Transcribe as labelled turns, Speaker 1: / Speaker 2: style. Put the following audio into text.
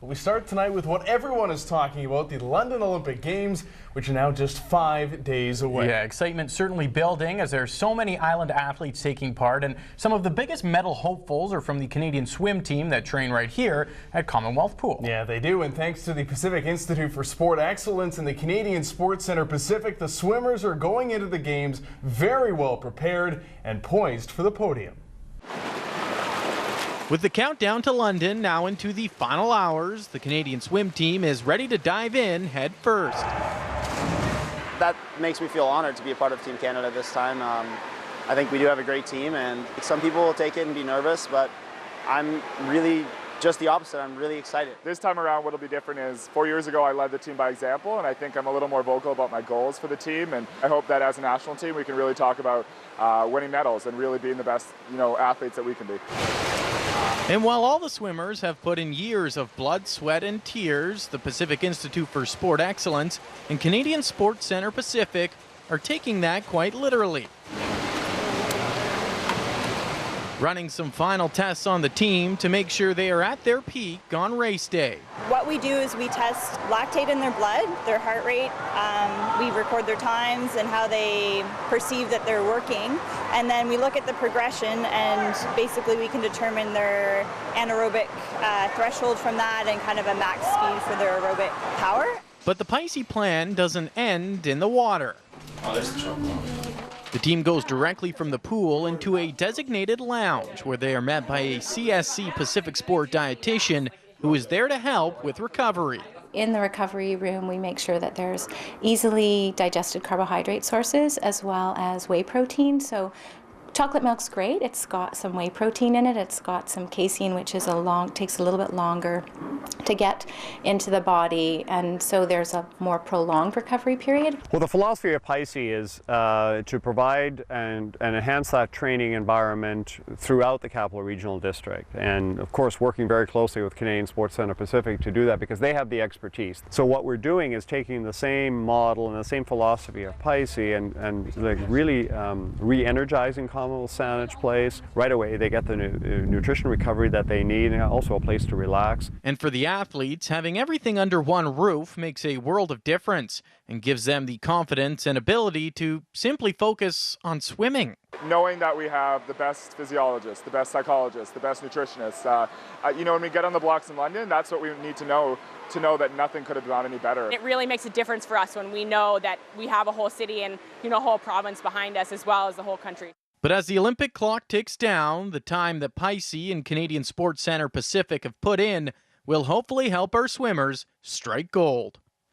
Speaker 1: We start tonight with what everyone is talking about, the London Olympic Games, which are now just 5 days away.
Speaker 2: Yeah, excitement certainly building as there's so many island athletes taking part, and some of the biggest medal hopefuls are from the Canadian swim team that train right here at Commonwealth Pool.
Speaker 1: Yeah, they do, and thanks to the Pacific Institute for Sport Excellence and the Canadian Sports Centre Pacific, the swimmers are going into the Games very well prepared and poised for the podium.
Speaker 3: With the countdown to London now into the final hours, the Canadian swim team is ready to dive in head first.
Speaker 4: That makes me feel honored to be a part of Team Canada this time. I think we do have a great team, and some people will take it and be nervous, but I'm really just the opposite. I'm really excited.
Speaker 5: This time around, what'll be different is 4 years ago I led the team by example, and I think I'm a little more vocal about my goals for the team, and I hope that as a national team we can really talk about winning medals and really being the best, athletes that we can be.
Speaker 3: And while all the swimmers have put in years of blood, sweat, and tears, the Pacific Institute for Sport Excellence and Canadian Sports Centre Pacific are taking that quite literally. Running some final tests on the team to make sure they are at their peak on race day.
Speaker 6: What we do is we test lactate in their blood, their heart rate, we record their times and how they perceive that they're working, and then we look at the progression, and basically we can determine their anaerobic threshold from that and kind of a max speed for their aerobic power.
Speaker 3: But the Pise plan doesn't end in the water.
Speaker 5: Oh, there's the chocolate.
Speaker 3: The team goes directly from the pool into a designated lounge where they are met by a CSC Pacific Sport dietitian who is there to help with recovery.
Speaker 7: In the recovery room, we make sure that there's easily digested carbohydrate sources as well as whey protein. So chocolate milk's great. It's got some whey protein in it. It's got some casein, which is takes a little bit longer to get into the body, and so there's a more prolonged recovery period.
Speaker 8: Well, the philosophy of Pise is to provide and enhance that training environment throughout the Capital Regional District, and of course working very closely with Canadian Sports Centre Pacific to do that because they have the expertise. So what we're doing is taking the same model and the same philosophy of Pise and like really re-energizing Commonwealth Saanich Place. Right away they get the nutrition recovery that they need, and also a place to relax.
Speaker 3: And for the athletes, having everything under one roof makes a world of difference and gives them the confidence and ability to simply focus on swimming.
Speaker 5: Knowing that we have the best physiologists, the best psychologists, the best nutritionists, when we get on the blocks in London, that's what we need to know that nothing could have gone any better.
Speaker 9: It really makes a difference for us when we know that we have a whole city and a whole province behind us as well as the whole country.
Speaker 3: But as the Olympic clock ticks down, the time that Pise and Canadian Sports Centre Pacific have put in will hopefully help our swimmers strike gold.